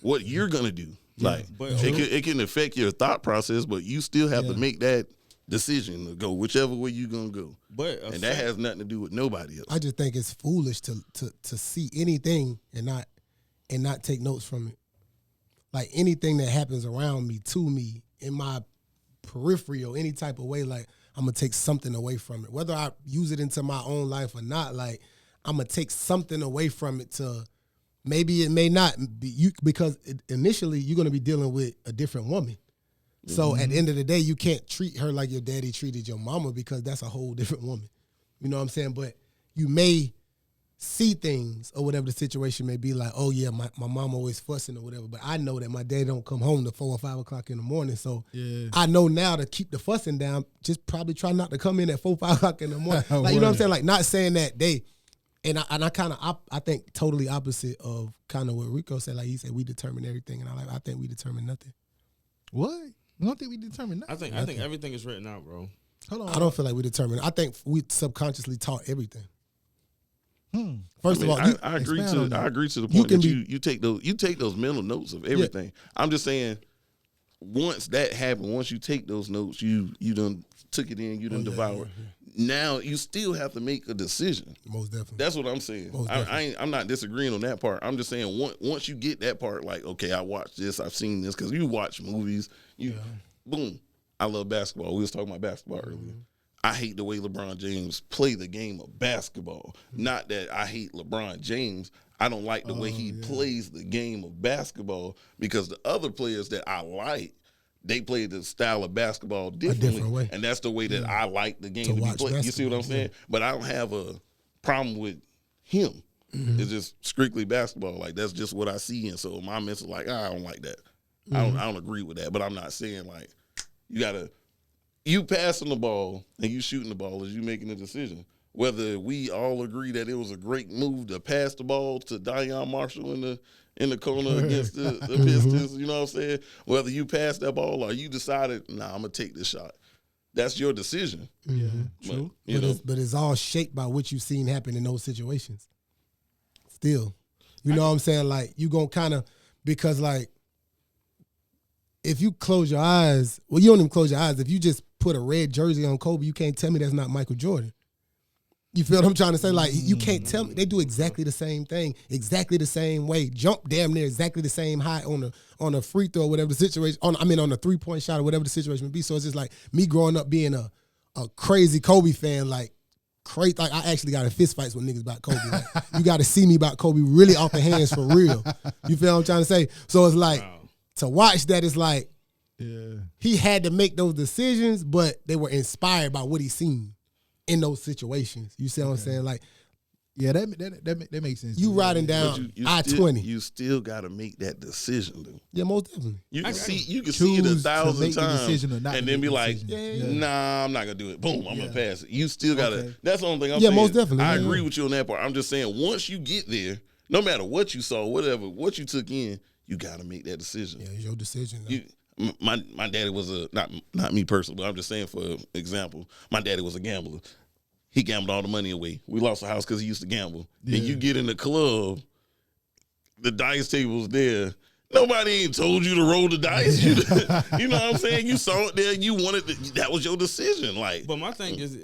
What you're gonna do, But it can affect your thought process, but you still have to make that decision to go whichever way you're gonna go. And that has nothing to do with nobody else. I just think it's foolish to see anything and not take notes from it. Like anything that happens around me, to me, in my periphery or any type of way, like I'm gonna take something away from it. Whether I use it into my own life or not, like I'm gonna take something away from it to maybe it may not be you, because initially you're gonna be dealing with a different woman. So at the end of the day, you can't treat her like your daddy treated your mama because that's a whole different woman. You know what I'm saying? But you may see things or whatever the situation may be, like, oh yeah, my mom always fussing or whatever, but I know that my dad don't come home till 4 or 5 o'clock in the morning. So I know now to keep the fussing down, just probably try not to come in at 4 or 5 o'clock in the morning. Like, you know what I'm saying? Like, not saying that they, and I kind of, I think totally opposite of kind of what Rico said. Like, he said we determine everything, and I think we determine nothing. What? I don't think we determine nothing. I think everything is written out, bro. Hold on. I don't feel like we determine. I think we subconsciously taught everything. First of all, I agree to the point that you take those mental notes of everything. Yeah. I'm just saying, once that happened, once you take those notes, you done took it in, you done devoured. Yeah. Now you still have to make a decision. Most definitely. That's what I'm saying. I'm not disagreeing on that part. I'm just saying once you get that part, like, okay, I watched this, I've seen this, because you watch movies, boom. I love basketball. We was talking about basketball earlier. I hate the way LeBron James play the game of basketball. Not that I hate LeBron James. I don't like the way he plays the game of basketball, because the other players that I like, they play the style of basketball differently. And that's the way that I like the game to be played. You see what I'm saying? Yeah. But I don't have a problem with him. It's just strictly basketball. Like, that's just what I see. And so my mental like, I don't like that. I don't agree with that. But I'm not saying, like, you passing the ball and you shooting the ball is you making a decision. Whether we all agree that it was a great move to pass the ball to Dion Marshall in the corner against the Pistons, you know what I'm saying? Whether you pass that ball or you decided, nah, I'm going to take this shot. That's your decision. Yeah, true. But it's all shaped by what you've seen happen in those situations. Still. You know what I'm saying? Like, you going to kind of, because, like, if you close your eyes, well, you don't even close your eyes. If you just put a red jersey on Kobe, you can't tell me that's not Michael Jordan. You feel what I'm trying to say? Like, you can't tell me. They do exactly the same thing, exactly the same way, jump damn near exactly the same height on a free throw, whatever the situation, on a 3-point shot or whatever the situation may be. So it's just like me growing up being a crazy Kobe fan, like crazy. Like, I actually got in fist fights with niggas about Kobe. Like, you got to see me about Kobe really off the hands for real. You feel what I'm trying to say? So it's like, to watch that, it's like, he had to make those decisions, but they were inspired by what he seen in those situations. You see what I'm saying? Like, yeah, that makes sense. You riding down I-20. You still got to make that decision, though. Yeah, most definitely. You can see it 1,000 times and then be like, nah, I'm not going to do it. Boom, I'm going to pass it. You still got to. That's the only thing I'm saying. Yeah, most definitely. I agree with you on that part. I'm just saying, once you get there, no matter what you saw, what you took in, you got to make that decision. Yeah, it's your decision. My daddy was not me personally, but I'm just saying, for example, my daddy was a gambler. He gambled all the money away. We lost the house because he used to gamble. Yeah. And you get in the club, the dice table's there. Nobody ain't told you to roll the dice. You know what I'm saying? You saw it there. You wanted that was your decision. Like, but my thing is,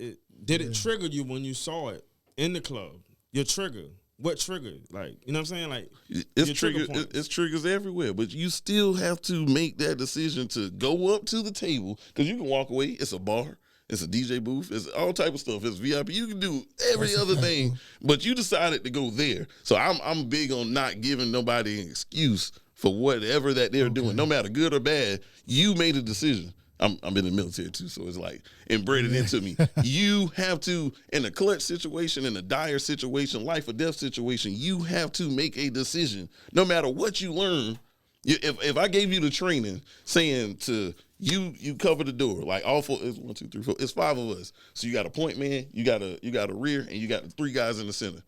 did it trigger you when you saw it in the club? Your trigger. what triggered? Like, you know what I'm saying? Like, it's your trigger triggers. points. It's triggers everywhere, but you still have to make that decision to go up to the table because you can walk away. It's a bar. It's a DJ booth. It's all type of stuff. It's VIP. You can do every other thing, but you decided to go there. So I'm big on not giving nobody an excuse for whatever that they're doing, no matter good or bad. You made a decision. I'm in the military too, so it's like embedded into me. You have to, in a clutch situation, in a dire situation, life or death situation, you have to make a decision. No matter what you learn, if I gave you the training saying to you cover the door, like all four, it's 1, 2, 3, 4, it's 5 of us. So you got a point man, you got a rear, and you got the 3 guys in the center.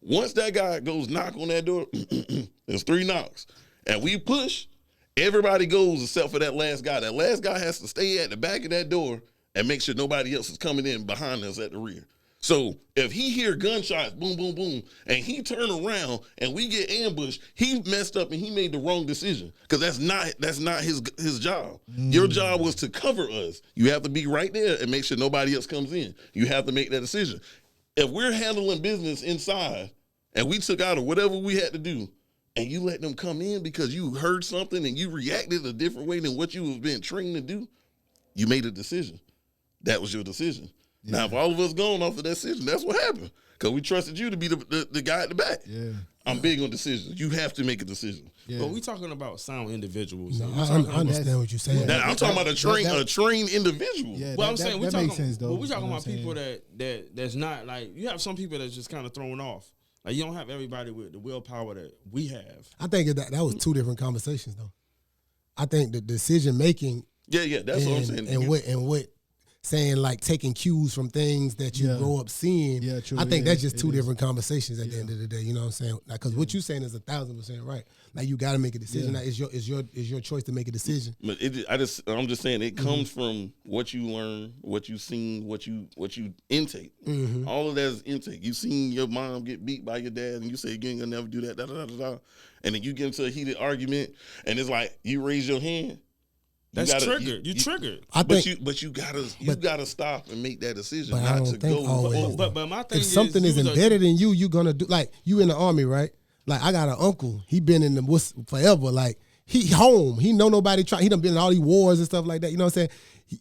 Once that guy goes knock on that door, there's 3 knocks, and we push. Everybody goes except for that last guy. That last guy has to stay at the back of that door and make sure nobody else is coming in behind us at the rear. So if he hear gunshots, boom, boom, boom, and he turn around and we get ambushed, he messed up and he made the wrong decision because that's not his job. Your job was to cover us. You have to be right there and make sure nobody else comes in. You have to make that decision. If we're handling business inside and we took out of whatever we had to do, and you let them come in because you heard something and you reacted a different way than what you was being trained to do, you made a decision. That was your decision. Yeah. Now, if all of us gone off of that decision, that's what happened. Because we trusted you to be the guy at the back. Yeah. I'm big on decisions. You have to make a decision. Yeah. But we talking about sound individuals. No, I understand what you're saying. I'm talking about a trained individual. Yeah, well, I'm saying that makes sense, though. Well, we're talking about people that's not like, you have some people that's just kind of thrown off. Like, you don't have everybody with the willpower that we have. I think that was 2 different conversations, though. I think the decision making. Yeah, that's what I'm saying. And what saying, like, taking cues from things that you grow up seeing. Yeah, true. I think that's just 2 different conversations at the end of the day. You know what I'm saying? Because what you're saying is 1,000% right. Like, you got to make a decision. Now, it's your choice to make a decision. But I'm just saying it comes from what you learn, what you seen, what you intake. Mm-hmm. All of that is intake. You seen your mom get beat by your dad, and you say you ain't gonna never do that. Da, da, da, da, da. And then you get into a heated argument, and it's like you raise your hand. That's triggered. You triggered. But you gotta stop and make that decision not to go. But my thing if something is embedded in you, you're gonna do. Like, you in the army, right? Like, I got an uncle. He been in the woods forever. Like, he home. He know nobody try. He done been in all these wars and stuff like that. You know what I'm saying?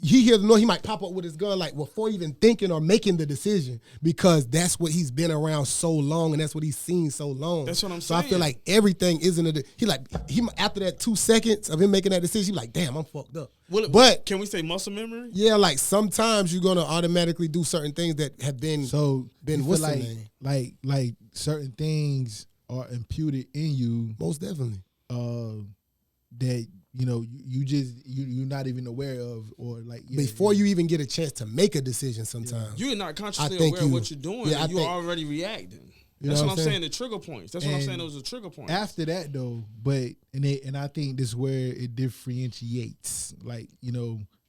He hears the noise. He might pop up with his gun, like, before even thinking or making the decision, because that's what he's been around so long and that's what he's seen so long. That's what I'm saying. So I feel like everything isn't he after that 2 seconds of him making that decision, he like, damn, I'm fucked up. But can we say muscle memory? Yeah, like, sometimes you're gonna automatically do certain things that have been what's the name? Like certain things are imputed in you, most definitely. That you're not even aware of, or like before you even get a chance to make a decision. Sometimes you're not consciously aware of what you're doing. Yeah, and you're already reacting. That's what I'm saying. The trigger points. That's what I'm saying. Those are trigger points. After that, though, and I think this is where it differentiates. Like,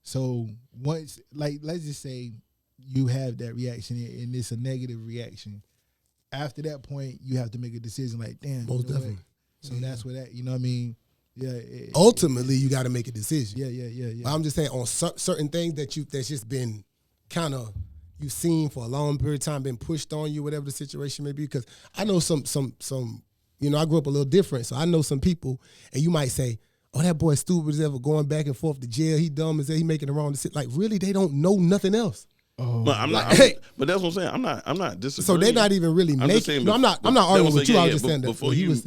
so once, like, let's just say you have that reaction and it's a negative reaction. After that point, you have to make a decision. Like, damn, most definitely. So that's where that. You know what I mean? Yeah. Ultimately, you got to make a decision. Yeah. But I'm just saying, on certain things that's just been kind of you've seen for a long period of time, been pushed on you, whatever the situation may be. Because I know some. I grew up a little different, so I know some people, and you might say, "Oh, that boy stupid as ever, going back and forth to jail. He dumb as hell. He making the wrong decision." Like, really, they don't know nothing else. Oh, but but that's what I'm saying. I'm not disagreeing. So they're not even really making. I'm not arguing with you. I was just saying that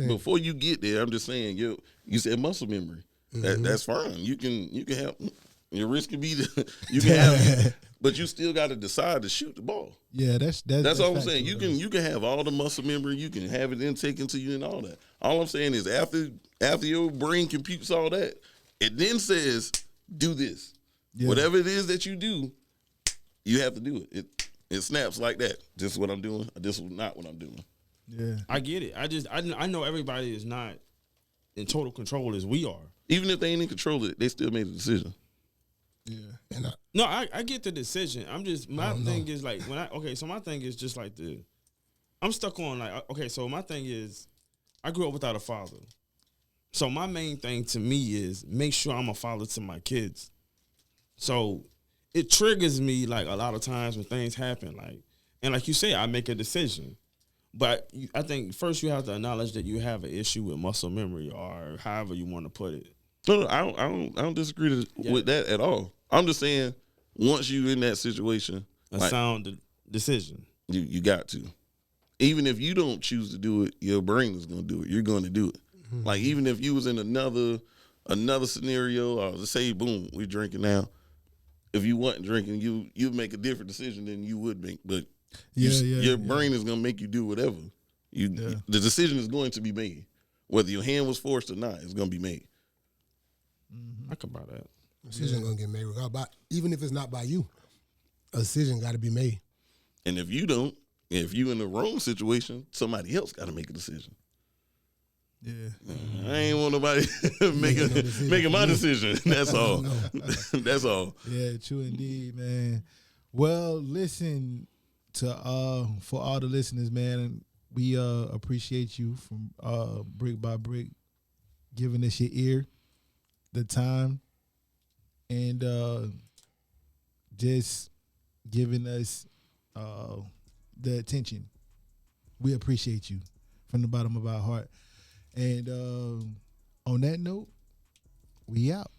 before you get there, I'm just saying you said muscle memory. Mm-hmm. That's fine. You can have your risk can be you can have it, but you still got to decide to shoot the ball. Yeah, that's all I'm saying. You can have all the muscle memory. You can have it intake into you and all that. All I'm saying is after your brain computes all that, it then says do this. Yeah. Whatever it is that you do. You have to do it. It snaps like that. This is what I'm doing. This is not what I'm doing. Yeah, I get it. I know everybody is not in total control as we are. Even if they ain't in control of it, they still made a decision. Yeah, I get the decision. I'm just my thing is like so my thing is just like I'm stuck on like so my thing is I grew up without a father, so my main thing to me is make sure I'm a father to my kids. So it triggers me like a lot of times when things happen, like, and like you say, I make a decision. But I think first you have to acknowledge that you have an issue with muscle memory, or however you want to put it. No, I don't disagree with that at all. I'm just saying, once you in that situation, A sound decision. You got to. Even if you don't choose to do it, your brain is going to do it. You're going to do it. Mm-hmm. Like, even if you was in another scenario, or let's say, boom, we're drinking now. If you wasn't drinking, you'd make a different decision than you would make. But your brain is going to make you do whatever. The decision is going to be made. Whether your hand was forced or not, it's going to be made. I can buy that. A decision going to get made, even if it's not by you. A decision got to be made. And if you don't, if you in the wrong situation, somebody else got to make a decision. Yeah, I ain't want nobody making my decision. That's all. That's all. Yeah, true indeed, man. Well, listen to for all the listeners, man. We appreciate you from brick by brick, giving us your ear, the time, and just giving us the attention. We appreciate you from the bottom of our heart. And on that note, we out.